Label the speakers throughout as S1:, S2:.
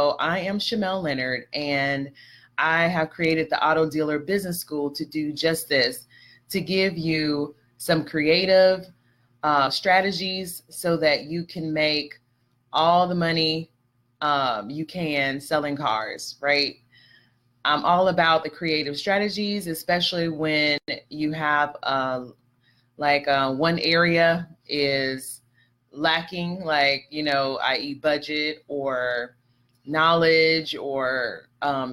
S1: So I am Shamel Leonard, and I have created the Auto Dealer Business School to do just this, to give you some creative strategies so that you can make all the money you can selling cars, right? I'm all about the creative strategies, especially when you have one area is lacking, i.e. budget or knowledge or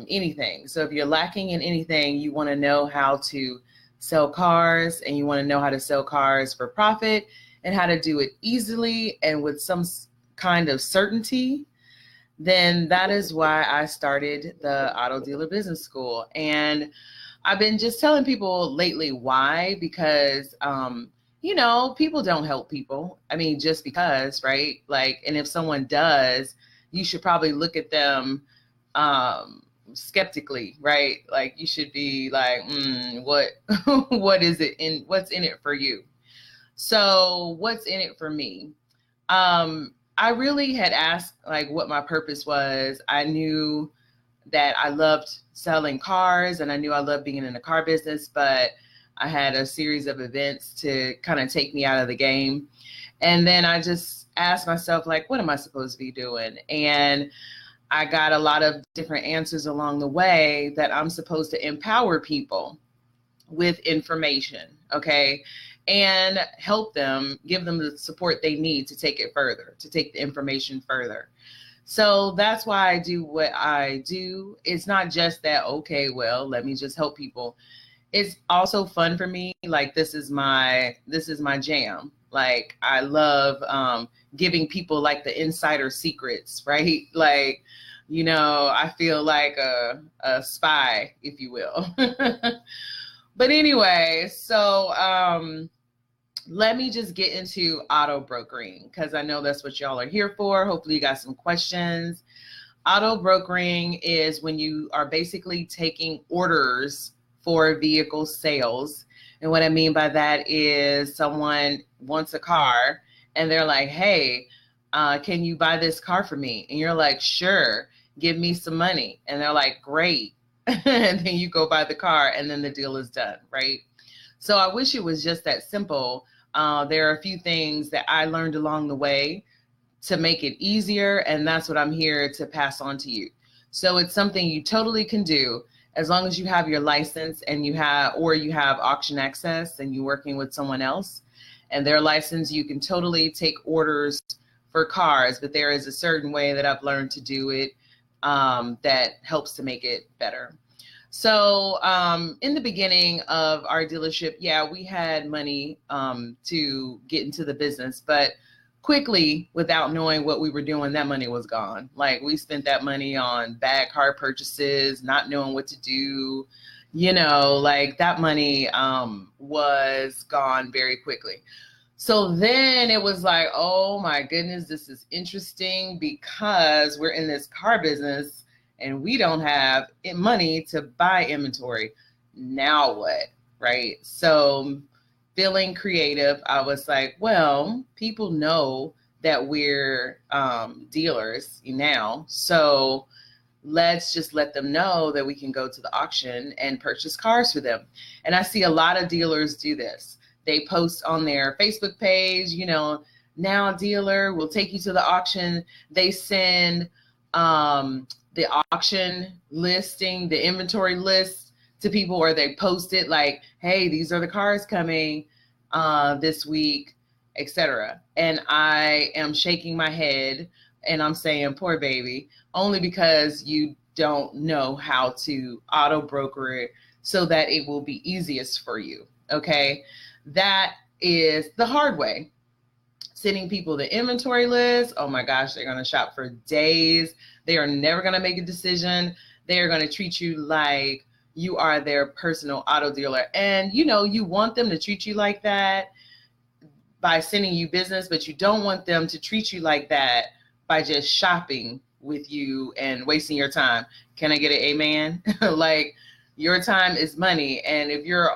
S1: anything. So if you're lacking in anything, you want to know how to sell cars, and you want to know how to sell cars for profit and how to do it easily and with some kind of certainty, then that is why I started the Auto Dealer Business School. And I've been just telling people lately why, because, people don't help people. I mean, just because, right? And if someone does, you should probably look at them skeptically, right? Like you should be like, what, what's in it for you? So what's in it for me? I really had asked what my purpose was. I knew that I loved selling cars and I knew I loved being in the car business, but I had a series of events to kind of take me out of the game. And then I just asked myself, what am I supposed to be doing? And I got a lot of different answers along the way that I'm supposed to empower people with information, okay? And help them, give them the support they need to take it further, to take the information further. So that's why I do what I do. It's not just that, okay, well, let me just help people. It's also fun for me. This is my jam. I love giving people the insider secrets, right? I feel like a spy, if you will. But anyway, so let me just get into auto brokering, because I know that's what y'all are here for. Hopefully you got some questions. Auto brokering is when you are basically taking orders for vehicle sales. And what I mean by that is someone wants a car and they're like, hey, can you buy this car for me? And you're like, sure, give me some money. And they're like, great. And then you go buy the car and then the deal is done, right? So I wish it was just that simple. There are a few things that I learned along the way to make it easier, and that's what I'm here to pass on to you. So it's something you totally can do as long as you have your license and you have auction access and you're working with someone else and their license. You can totally take orders for cars, but there is a certain way that I've learned to do it that helps to make it better. So in the beginning of our dealership, yeah, we had money to get into the business, but quickly, without knowing what we were doing, that money was gone. We spent that money on bad car purchases, not knowing what to do, that money was gone very quickly. So then it was like, oh my goodness, this is interesting because we're in this car business and we don't have money to buy inventory. Now what, right? So feeling creative, I was like, well, people know that we're dealers now. So let's just let them know that we can go to the auction and purchase cars for them. And I see a lot of dealers do this. They post on their Facebook page, now dealer will take you to the auction. They send the auction listing, the inventory list to people, or they post it like, hey, these are the cars coming this week, etc. And I am shaking my head and I'm saying, poor baby, only because you don't know how to auto broker it so that it will be easiest for you. Okay. That is the hard way. Sending people the inventory list. Oh my gosh, they're going to shop for days. They are never going to make a decision. They are going to treat you like you are their personal auto dealer. And you want them to treat you like that by sending you business, but you don't want them to treat you like that by just shopping with you and wasting your time. Can I get an amen? Your time is money. And if you're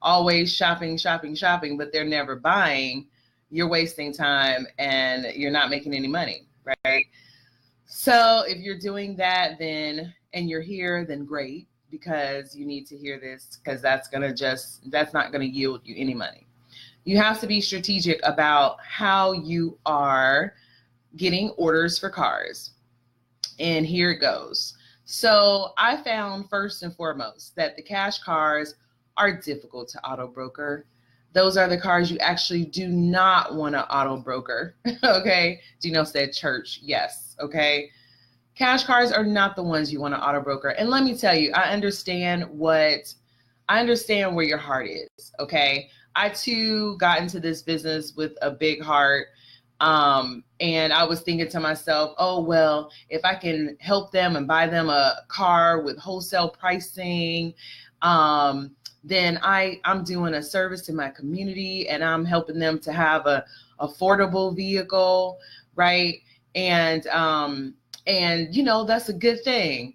S1: always shopping, but they're never buying, you're wasting time and you're not making any money, right? So if you're doing that, then, and you're here, then great, because you need to hear this, because that's not going to yield you any money. You have to be strategic about how you are getting orders for cars. And here it goes. So I found first and foremost that the cash cars are difficult to auto broker. Those are the cars you actually do not want to auto broker. Okay. Gino said church. Yes. Okay. Cash cars are not the ones you want to auto broker. And let me tell you, I understand where your heart is. Okay. I too got into this business with a big heart. And I was thinking to myself, oh, well, if I can help them and buy them a car with wholesale pricing, then I'm doing a service to my community, and I'm helping them to have a affordable vehicle, right? And that's a good thing.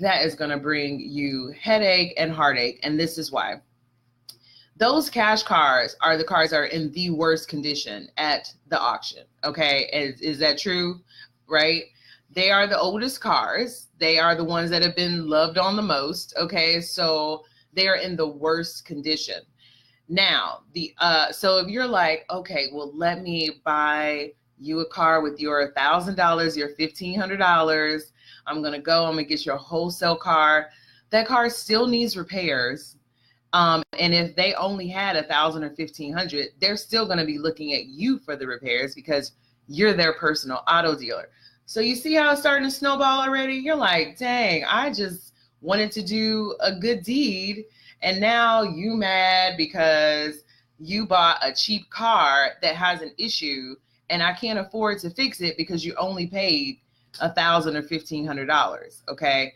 S1: That is going to bring you headache and heartache, and this is why. Those cash cars are the cars that are in the worst condition at the auction. Okay. Is that true? Right. They are the oldest cars. They are the ones that have been loved on the most. Okay. So they are in the worst condition. Now, so if you're like, okay, well, let me buy you a car with your $1,000, your $1,500. I'm going to get you a wholesale car. That car still needs repairs. And if they only had 1,000 or 1,500, they're still going to be looking at you for the repairs because you're their personal auto dealer. So you see how it's starting to snowball already? You're like, dang, I just wanted to do a good deed. And now you mad because you bought a cheap car that has an issue and I can't afford to fix it because you only paid $1,000 or $1,500. Okay.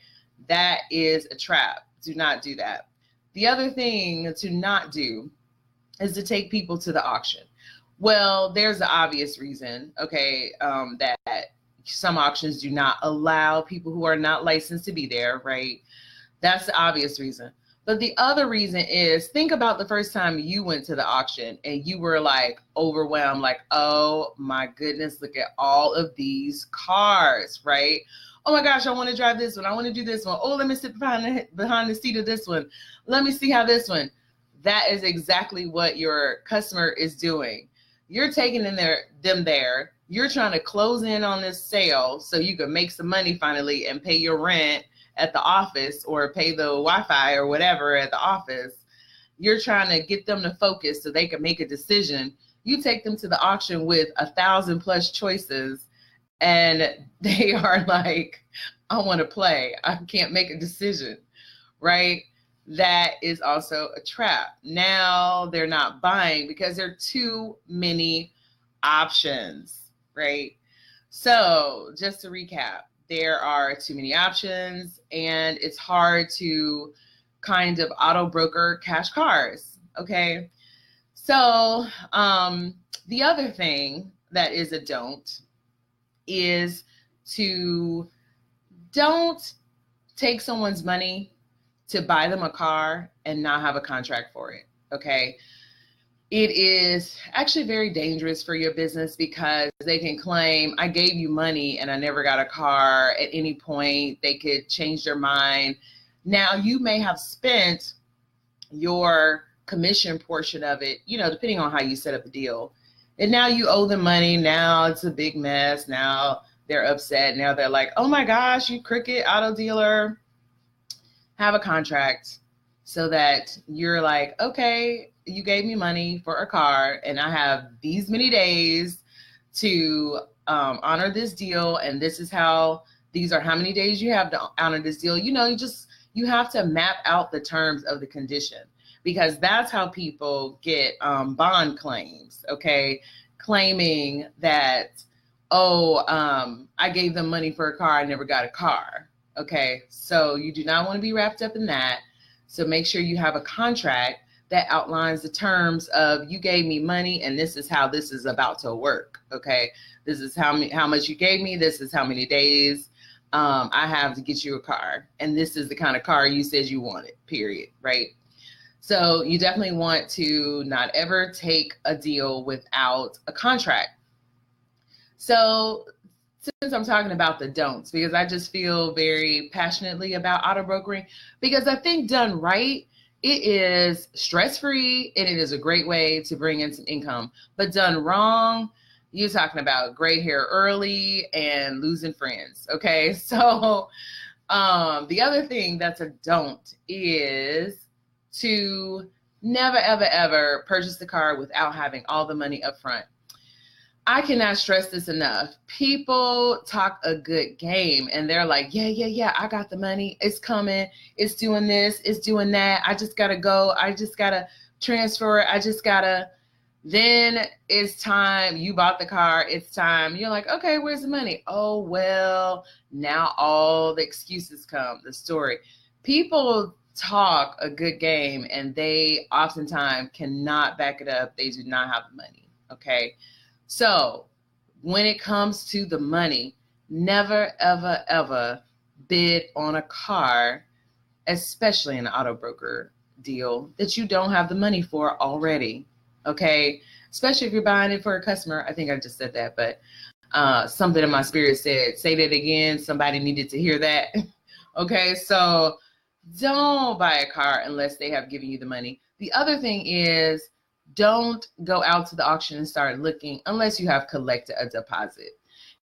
S1: That is a trap. Do not do that. The other thing to not do is to take people to the auction. Well, there's the obvious reason, okay, that some auctions do not allow people who are not licensed to be there, right? That's the obvious reason. But the other reason is, think about the first time you went to the auction and you were like overwhelmed, like, oh my goodness, look at all of these cars, right? Oh my gosh, I want to drive this one. I want to do this one. Oh, let me sit behind the seat of this one. Let me see how this one. That is exactly what your customer is doing. You're taking them there. You're trying to close in on this sale so you can make some money finally and pay your rent at the office or pay the Wi-Fi or whatever at the office. You're trying to get them to focus so they can make a decision. You take them to the auction with 1,000+ choices and they are like, I want to play. I can't make a decision, right? That is also a trap. Now they're not buying because there are too many options, right? So just to recap, there are too many options and it's hard to kind of auto broker cash cars, okay? So the other thing that is a don't is to don't take someone's money to buy them a car and not have a contract for it, okay? It is actually very dangerous for your business because they can claim, I gave you money and I never got a car at any point. They could change their mind. Now, you may have spent your commission portion of it, depending on how you set up the deal. And now you owe them money. Now it's a big mess. Now they're upset. Now they're like, oh my gosh, you crooked auto dealer. Have a contract so that you're like, okay, you gave me money for a car and I have these many days to honor this deal. And these are how many days you have to honor this deal. You have to map out the terms of the condition, because that's how people get bond claims, okay? Claiming that, I gave them money for a car, I never got a car, okay? So you do not want to be wrapped up in that. So make sure you have a contract that outlines the terms of, you gave me money and this is how this is about to work, okay? This is how much you gave me, this is how many days I have to get you a car, and this is the kind of car you said you wanted, period, right? So you definitely want to not ever take a deal without a contract. So since I'm talking about the don'ts, because I just feel very passionately about auto brokering, because I think done right, it is stress-free and it is a great way to bring in some income. But done wrong, you're talking about gray hair early and losing friends. Okay. So the other thing that's a don't is to never, ever, ever purchase the car without having all the money up front. I cannot stress this enough. People talk a good game and they're like, yeah, I got the money. It's coming. It's doing this. It's doing that. I just got to go. I just got to transfer it. I just got to. Then it's time. You bought the car. It's time. You're like, okay, where's the money? Oh, well, now all the excuses come, the story. People talk a good game and they oftentimes cannot back it up. They do not have the money. Okay. So when it comes to the money, never, ever, ever bid on a car, especially an auto broker deal, that you don't have the money for already. Okay. Especially if you're buying it for a customer. I think I just said that, but something in my spirit said, say that again. Somebody needed to hear that. Okay. So don't buy a car unless they have given you the money. The other thing is, don't go out to the auction and start looking unless you have collected a deposit.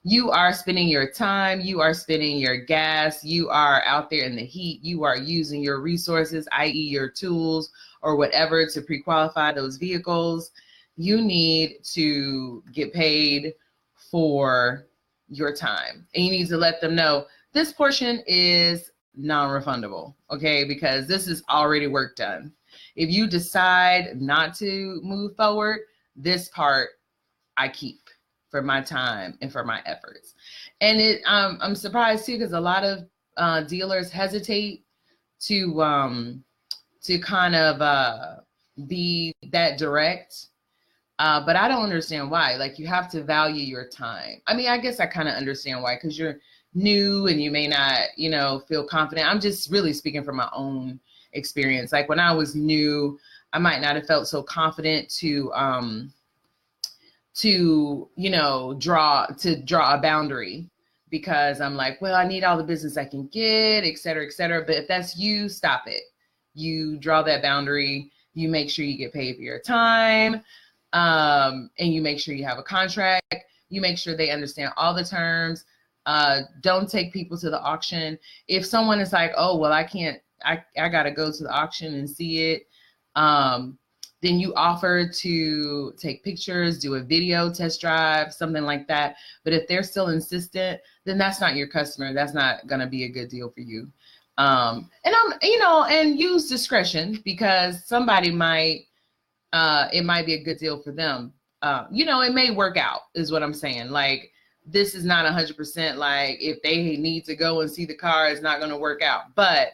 S1: You are spending your time, you are spending your gas, you are out there in the heat, you are using your resources, i.e. your tools or whatever, to pre-qualify those vehicles. You need to get paid for your time. And you need to let them know this portion is non-refundable, okay? Because this is already work done. If you decide not to move forward, this part I keep for my time and for my efforts. And I'm surprised too, because a lot of dealers hesitate to kind of be that direct. But I don't understand why. Like, you have to value your time. I mean, I guess I kind of understand why, because you're new and you may not, feel confident. I'm just really speaking from my own experience. Like, when I was new, I might not have felt so confident to draw a boundary, because I'm like, well, I need all the business I can get, et cetera, et cetera. But if that's you, stop it. You draw that boundary. You make sure you get paid for your time, and you make sure you have a contract. You make sure they understand all the terms. Don't take people to the auction. If someone is like, oh, well, I can't, I got to go to the auction and see it. Then you offer to take pictures, do a video test drive, something like that. But if they're still insistent, then that's not your customer. That's not going to be a good deal for you. And use discretion, because somebody might, it might be a good deal for them. It may work out, is what I'm saying. Like, this is not 100% like, if they need to go and see the car, it's not going to work out. But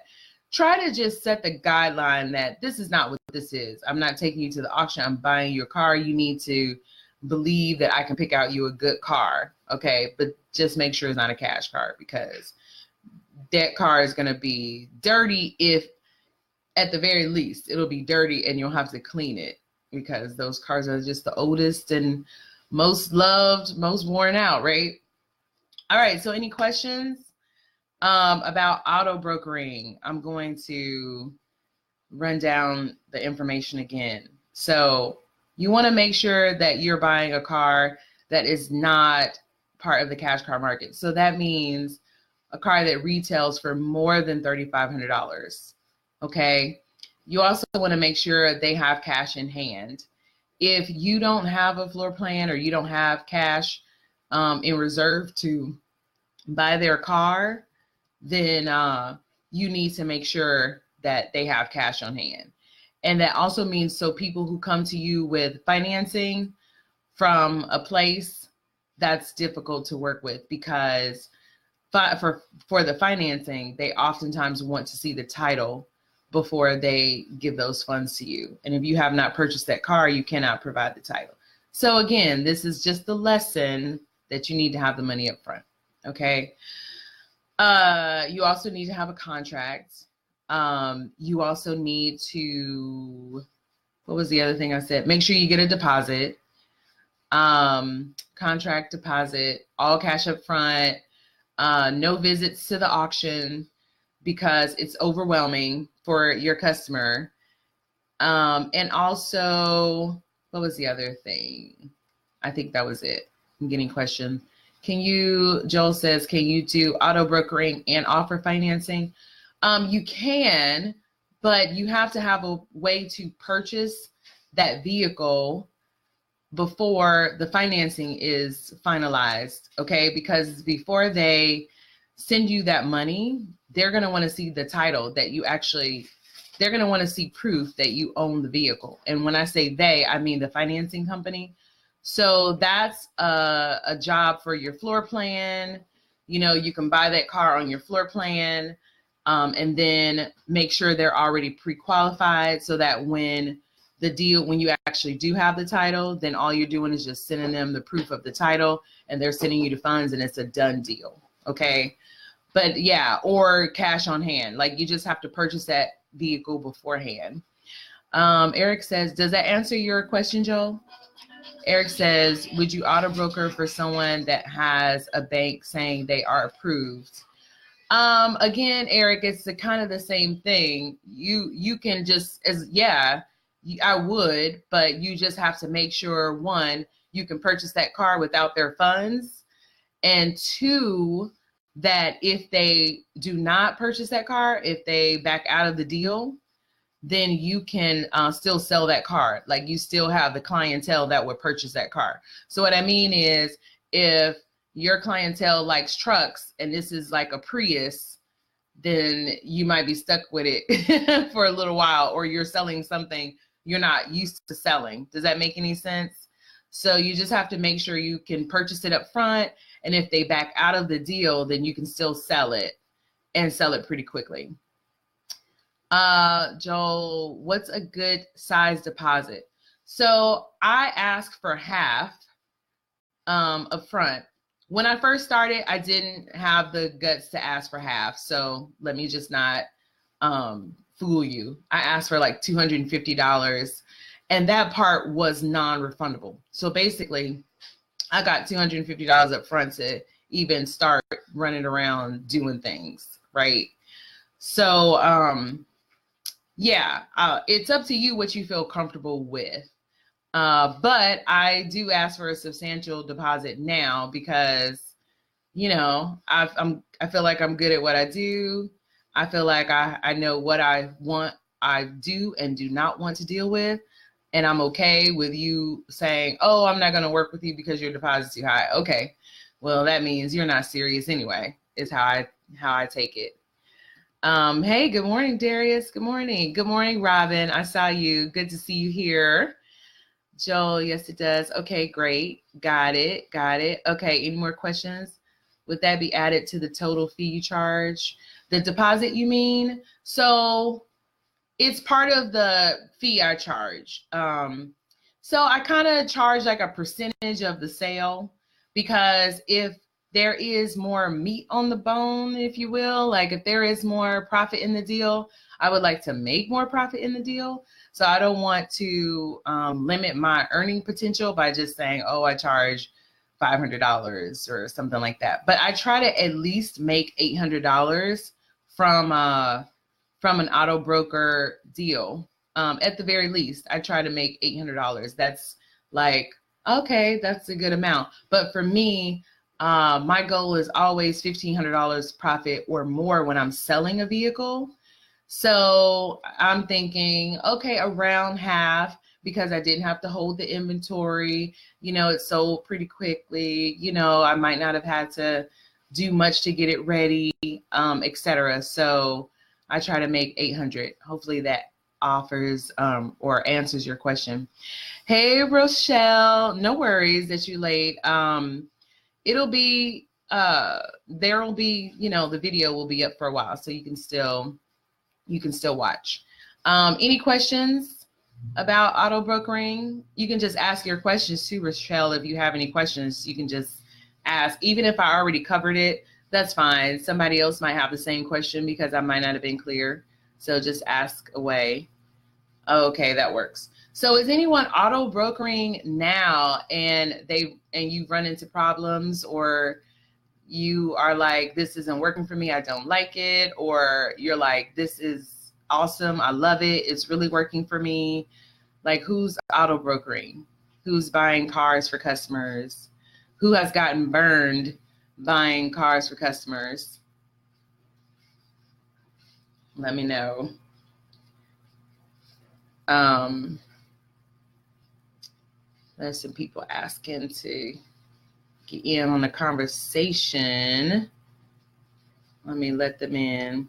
S1: try to just set the guideline that this is not what this is. I'm not taking you to the auction. I'm buying your car. You need to believe that I can pick out you a good car. Okay. But just make sure it's not a cash car, because that car is going to be dirty. If at the very least, it'll be dirty and you'll have to clean it, because those cars are just the oldest and most loved, most worn out. Right. All right. So any questions about auto brokering? I'm going to run down the information again. So you want to make sure that you're buying a car that is not part of the cash car market. So that means a car that retails for more than $3,500. Okay. You also want to make sure they have cash in hand. If you don't have a floor plan, or you don't have cash in reserve to buy their car, then you need to make sure that they have cash on hand. And that also means, so people who come to you with financing from a place, that's difficult to work with, because for the financing, they oftentimes want to see the title before they give those funds to you. And if you have not purchased that car, you cannot provide the title. So again, this is just the lesson that you need to have the money up front. Okay. You also need to have a contract. You also need to, what was the other thing I said? Make sure you get a deposit. Contract deposit, all cash up front, no visits to the auction because it's overwhelming for your customer. And also, what was the other thing? I think that was it. I'm getting questions. Joel says, can you do auto brokering and offer financing? You can, but you have to have a way to purchase that vehicle before the financing is finalized, okay? Because before they send you that money, they're going to want to see the title that you actually, they're going to want to see proof that you own the vehicle. And when I say they, I mean the financing company. So that's a job for your floor plan. You know, you can buy that car on your floor plan, and then make sure they're already pre-qualified so that when you actually do have the title, then all you're doing is just sending them the proof of the title and they're sending you the funds and it's a done deal. Okay. But yeah, or cash on hand. Like you just have to purchase that vehicle beforehand. Eric says, does that answer your question, Joel? Eric says, would you auto broker for someone that has a bank saying they are approved? Again, Eric, it's kind of the same thing. You can just, I would, but you just have to make sure, one, you can purchase that car without their funds, and two, that if they do not purchase that car, if they back out of the deal, then you can still sell that car. Like you still have the clientele that would purchase that car. So what I mean is, if your clientele likes trucks and this is like a Prius, then you might be stuck with it for a little while, or you're selling something you're not used to selling. Does that make any sense? So you just have to make sure you can purchase it up front. And if they back out of the deal, then you can still sell it and sell it pretty quickly. Joel, what's a good size deposit? So I ask for half up front. When I first started, I didn't have the guts to ask for half. So let me just not fool you. I asked for like $250, and that part was non-refundable. So basically, I got $250 up front to even start running around doing things, right? So it's up to you what you feel comfortable with. But I do ask for a substantial deposit now because, you know, I feel like I'm good at what I do. I feel like I know what I do and do not want to deal with. And I'm okay with you saying, oh, I'm not going to work with you because your deposit's too high. Okay. Well, that means you're not serious anyway, is how I take it. Hey, good morning, Darius. Good morning. Good morning, Robin. I saw you. Good to see you here. Joel, yes, it does. Okay, great. Got it. Okay, any more questions? Would that be added to the total fee you charge? The deposit, you mean? So it's part of the fee I charge. So I kind of charge like a percentage of the sale, because if there is more meat on the bone, if you will, like if there is more profit in the deal, I would like to make more profit in the deal. So I don't want to limit my earning potential by just saying, oh, I charge $500 or something like that. But I try to at least make $800 from an auto broker deal. At the very least, I try to make $800. That's like, okay, that's a good amount. But for me, my goal is always $1,500 profit or more when I'm selling a vehicle. So I'm thinking, okay, around half, because I didn't have to hold the inventory. You know, it sold pretty quickly. You know, I might not have had to do much to get it ready, etc. So I try to make 800. Hopefully that offers or answers your question. Hey, Rochelle, no worries that you're late. It'll be, there'll be, you know, the video will be up for a while, so you can still watch. Any questions about auto brokering? You can just ask your questions too, Rochelle. If you have any questions, you can just ask. Even if I already covered it, that's fine. Somebody else might have the same question because I might not have been clear. So just ask away. Okay, that works. So is anyone auto brokering now and you run into problems, or you are like, this isn't working for me, I don't like it, or you're like, this is awesome, I love it, it's really working for me? Like, who's auto brokering? Who's buying cars for customers? Who has gotten burned buying cars for customers? Let me know. There's some people asking to get in on the conversation. Let me let them in.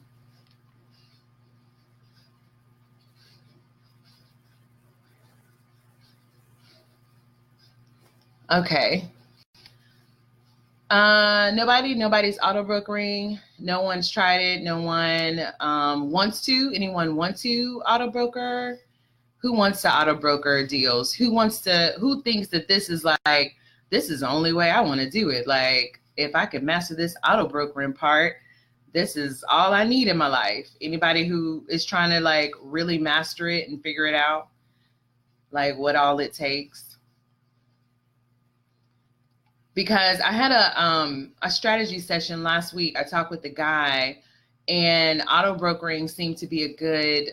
S1: Okay. Nobody's auto brokering. No one's tried it. No one wants to. Anyone want to auto broker? Who wants to auto broker deals? Who thinks that this is like, this is the only way I want to do it? Like, if I could master this auto brokering part, this is all I need in my life. Anybody who is trying to like really master it and figure it out, like what all it takes? Because I had a strategy session last week. I talked with the guy, and auto brokering seemed to be a good,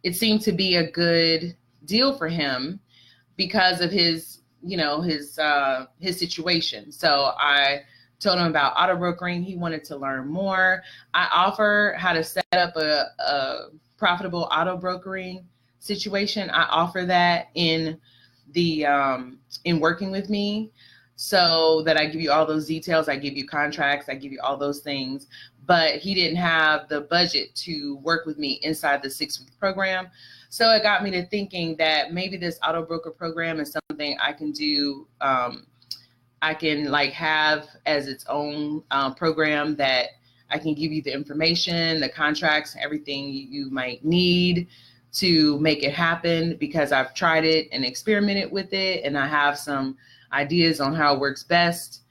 S1: it seemed to be a good deal for him because of his, his situation. So I told him about auto brokering. He wanted to learn more. I offer how to set up a profitable auto brokering situation. I offer that in in working with me, so that I give you all those details. I give you contracts. I give you all those things. But he didn't have the budget to work with me inside the 6-week program. So it got me to thinking that maybe this auto broker program is something I can do. I can like have as its own program that I can give you the information, the contracts, everything you might need to make it happen, because I've tried it and experimented with it, and I have some ideas on how it works best.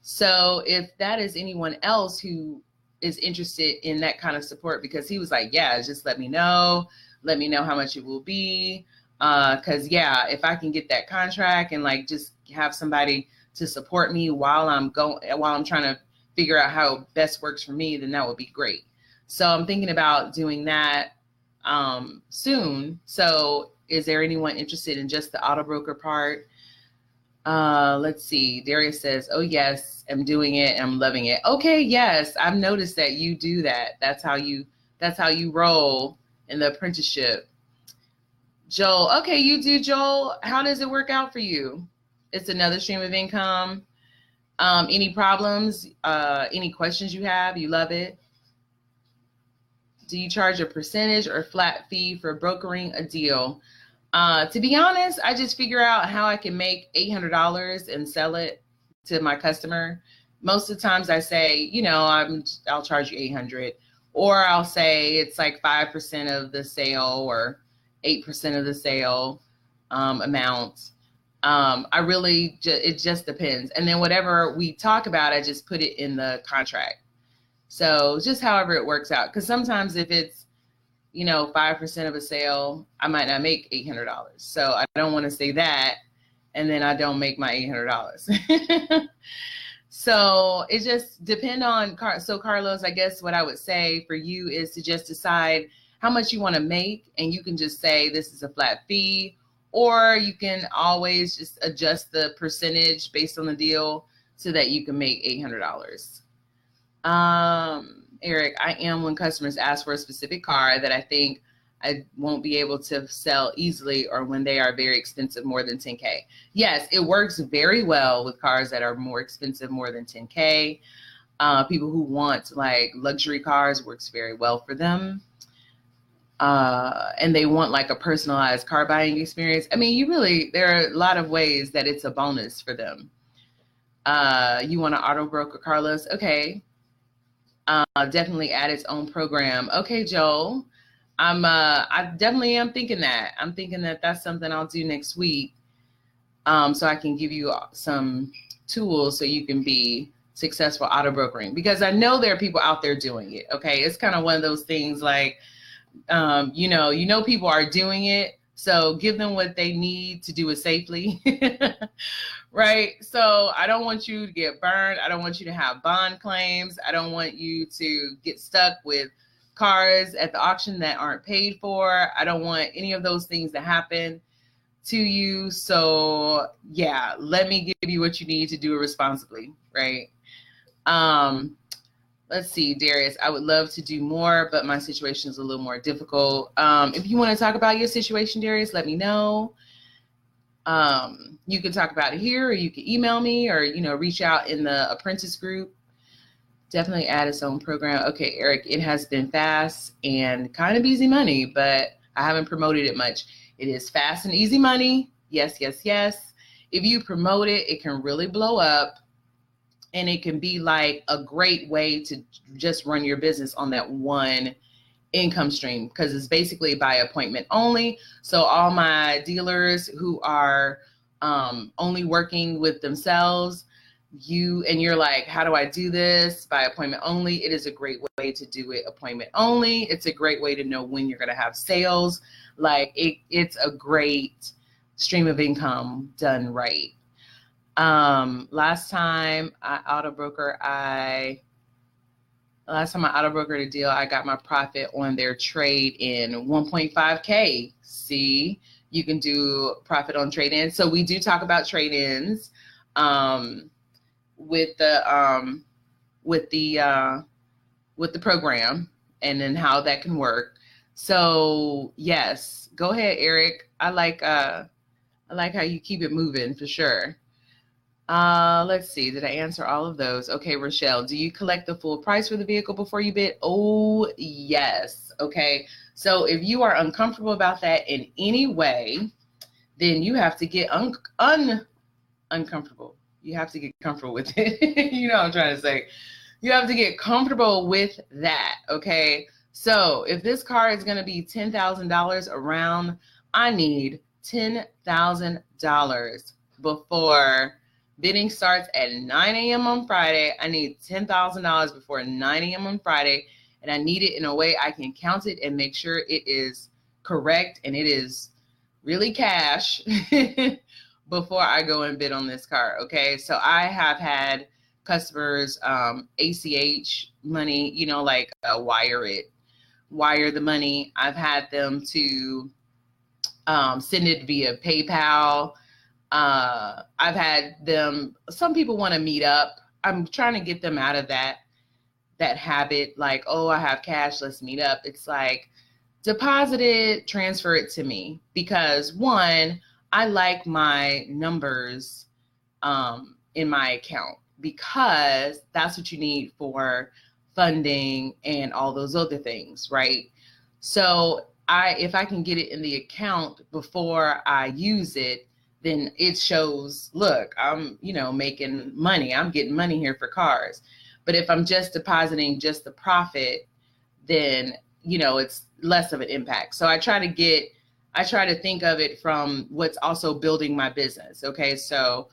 S1: So if that is anyone else who is interested in that kind of support, because he was like, yeah, just let me know how much it will be. Cause yeah, if I can get that contract and like just have somebody to support me while I'm trying to figure out how it best works for me, then that would be great. So I'm thinking about doing that soon. So is there anyone interested in just the auto broker part? Let's see. Darius says, oh yes, I'm doing it. I'm loving it. Okay. Yes. I've noticed that you do that. That's how you roll in the apprenticeship. Joel. Okay. You do, Joel. How does it work out for you? It's another stream of income. Any problems, any questions you have, you love it? Do you charge a percentage or flat fee for brokering a deal? To be honest, I just figure out how I can make $800 and sell it to my customer. Most of the times I say, I'll charge you $800, or I'll say it's like 5% of the sale or 8% of the sale amount. It just depends. And then whatever we talk about, I just put it in the contract. So just however it works out. Because sometimes if it's, 5% of a sale, I might not make $800. So I don't want to say that, and then I don't make my $800. So it just depends on, so Carlos, I guess what I would say for you is to just decide how much you want to make, and you can just say this is a flat fee, or you can always just adjust the percentage based on the deal so that you can make $800. Eric, I am when customers ask for a specific car that I think I won't be able to sell easily, or when they are very expensive, more than 10K. Yes, it works very well with cars that are more expensive, more than 10K. People who want like luxury cars, works very well for them. And they want like a personalized car buying experience. I mean, there are a lot of ways that it's a bonus for them. You want an auto broker, Carlos? Okay. Definitely add its own program. Okay, Joel. I definitely am thinking that. I'm thinking that that's something I'll do next week. So I can give you some tools so you can be successful auto brokering, because I know there are people out there doing it. Okay. It's kind of one of those things like, people are doing it, So give them what they need to do it safely. Right? So I don't want you to get burned. I don't want you to have bond claims. I don't want you to get stuck with cars at the auction that aren't paid for. I don't want any of those things to happen to you. So yeah, let me give you what you need to do it responsibly, right? Let's see, Darius, I would love to do more, but my situation is a little more difficult. If you want to talk about your situation, Darius, let me know. You can talk about it here, or you can email me, or, you know, reach out in the apprentice group. Definitely add its own program. Okay, Eric, it has been fast and kind of easy money, but I haven't promoted it much. It is fast and easy money. Yes, yes, yes. If you promote it, it can really blow up. And it can be like a great way to just run your business on that one income stream, because it's basically by appointment only. So all my dealers who are only working with themselves, you're like, how do I do this? By appointment only. It is a great way to do it appointment only. It's a great way to know when you're going to have sales. Like it's a great stream of income done right. Last time I auto brokered a deal, I got my profit on their trade in 1.5K. See, you can do profit on trade-ins. So we do talk about trade-ins with the program, and then how that can work. So yes, go ahead, Eric. I like how you keep it moving for sure. Let's see. Did I answer all of those? Okay, Rochelle, do you collect the full price for the vehicle before you bid? Oh, yes. Okay. So if you are uncomfortable about that in any way, then you have to get uncomfortable. You have to get comfortable with it. You know what I'm trying to say. You have to get comfortable with that. Okay. So if this car is going to be $10,000 around, I need $10,000 before bidding starts at 9 a.m. on Friday. I need $10,000 before 9 a.m. on Friday, and I need it in a way I can count it and make sure it is correct and it is really cash before I go and bid on this car. Okay, so I have had customers ACH money, you know, like wire the money. I've had them to send it via PayPal. I've had them, some people want to meet up. I'm trying to get them out of that habit, like, oh, I have cash, let's meet up. It's like, deposit it, transfer it to me, because one, I like my numbers in my account, because that's what you need for funding and all those other things, right? So if I can get it in the account before I use it, then it shows, look, I'm, making money. I'm getting money here for cars. But if I'm just depositing just the profit, then, it's less of an impact. So I try to think of it from what's also building my business. Okay. So,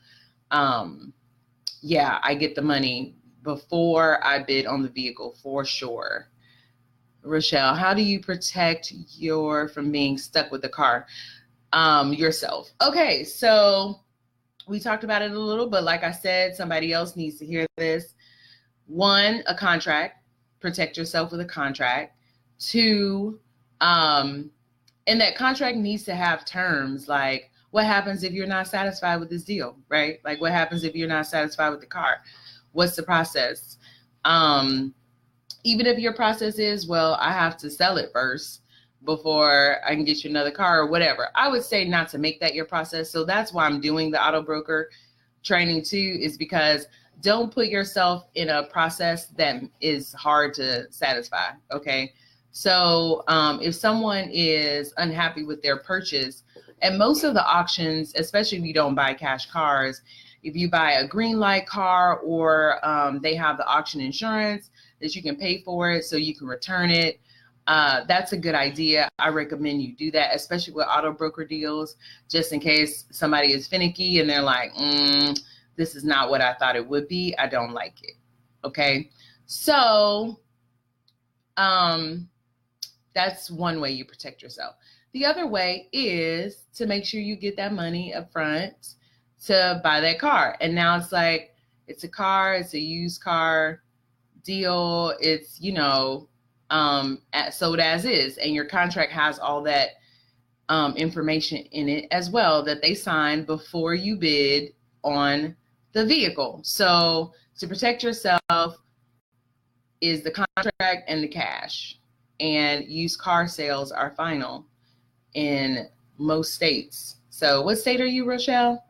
S1: yeah, I get the money before I bid on the vehicle for sure. Rochelle, how do you protect from being stuck with the car? Yourself. Okay, so we talked about it a little, but like I said, somebody else needs to hear this. One, a contract. Protect yourself with a contract. Two, and that contract needs to have terms like, what happens if you're not satisfied with this deal, right? Like, what happens if you're not satisfied with the car? What's the process? Even if your process is, well, I have to sell it first before I can get you another car or whatever, I would say not to make that your process. So that's why I'm doing the auto broker training too, is because don't put yourself in a process that is hard to satisfy. Okay. So if someone is unhappy with their purchase, and most of the auctions, especially if you don't buy cash cars, if you buy a green light car, or they have the auction insurance that you can pay for it so you can return it, that's a good idea. I recommend you do that, especially with auto broker deals, just in case somebody is finicky and they're like, this is not what I thought it would be. I don't like it. Okay. So that's one way you protect yourself. the other way is to make sure you get that money up front to buy that car. And now it's like, it's a car, it's a used car deal. It's, you know, sold as is. And your contract has all that information in it as well that they signed before you bid on the vehicle. So to protect yourself is the contract and the cash. And used car sales are final in most states. So what state are you, Rochelle?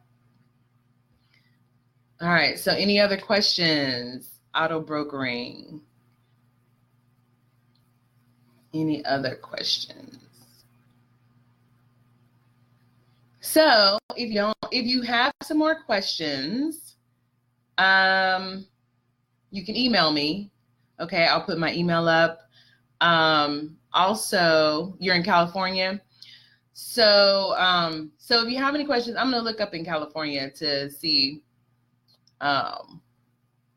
S1: All right, so any other questions? Auto brokering. Any other questions? So if you have some more questions, you can email me. Okay, I'll put my email up. Also, you're in California. So if you have any questions, I'm gonna look up in California to see,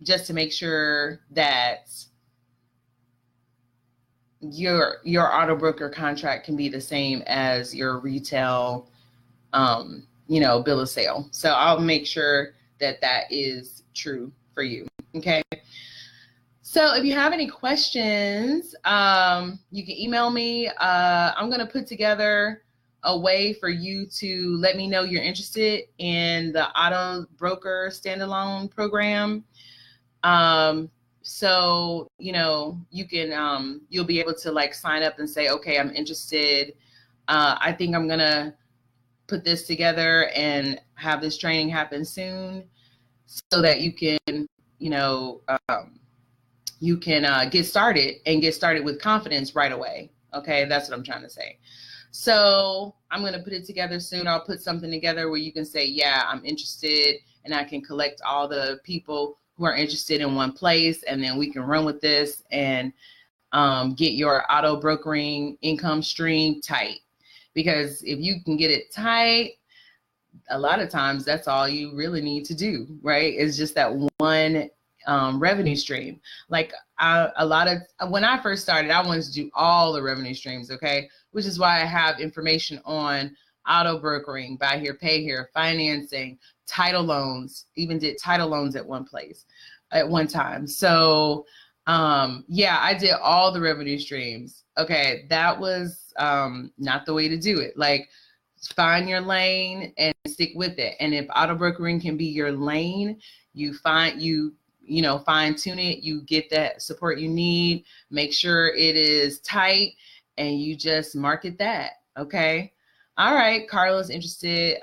S1: just to make sure that your auto broker contract can be the same as your retail, you know, bill of sale. So I'll make sure that that is true for you. Okay. So if you have any questions, you can email me. I'm going to put together a way for you to let me know you're interested in the auto broker standalone program. So, you know, you can, you'll be able to like sign up and say, okay, I'm interested. I think I'm going to put this together and have this training happen soon so that you can, you know, you can get started with confidence right away. Okay, that's what I'm trying to say. So I'm going to put it together soon. I'll put something together where you can say, yeah, I'm interested, and I can collect all the people who are interested in one place, and then we can run with this and get your auto brokering income stream tight. Because if you can get it tight, a lot of times that's all you really need to do, right? It's just that one revenue stream. Like when I first started, I wanted to do all the revenue streams, okay? Which is why I have information on auto brokering, buy here, pay here, financing, title loans, even did title loans at one time. So yeah, I did all the revenue streams. Okay, that was not the way to do it. Like, find your lane and stick with it. And if auto brokering can be your lane, you fine tune it, you get that support you need, make sure it is tight, and you just market that. Okay. All right. Carla's interested.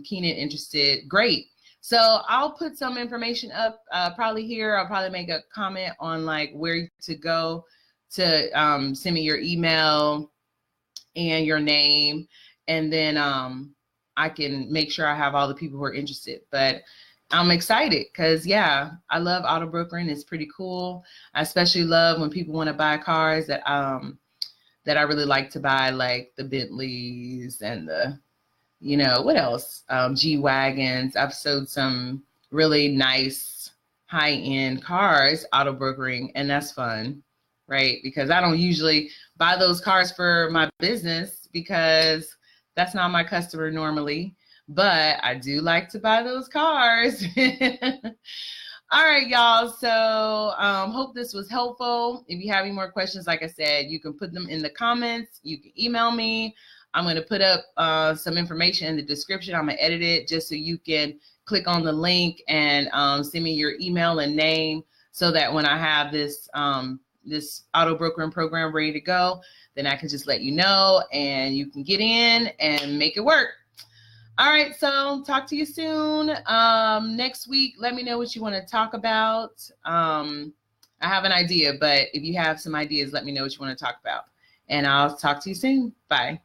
S1: Keenan interested. Great. So I'll put some information up probably here. I'll probably make a comment on like where to go to send me your email and your name. And then I can make sure I have all the people who are interested. But I'm excited because, yeah, I love auto brokering. It's pretty cool. I especially love when people want to buy cars that I really like to buy, like the Bentleys and the, you know, what else? G-Wagons. I've sold some really nice high-end cars auto brokering, and that's fun, right? Because I don't usually buy those cars for my business because that's not my customer normally, but I do like to buy those cars. All right, y'all. So hope this was helpful. If you have any more questions, like I said, you can put them in the comments. You can email me. I'm going to put up some information in the description. I'm going to edit it just so you can click on the link and send me your email and name so that when I have this this auto brokering program ready to go, then I can just let you know and you can get in and make it work. All right, so talk to you soon. Next week, let me know what you want to talk about. I have an idea, but if you have some ideas, let me know what you want to talk about. And I'll talk to you soon. Bye.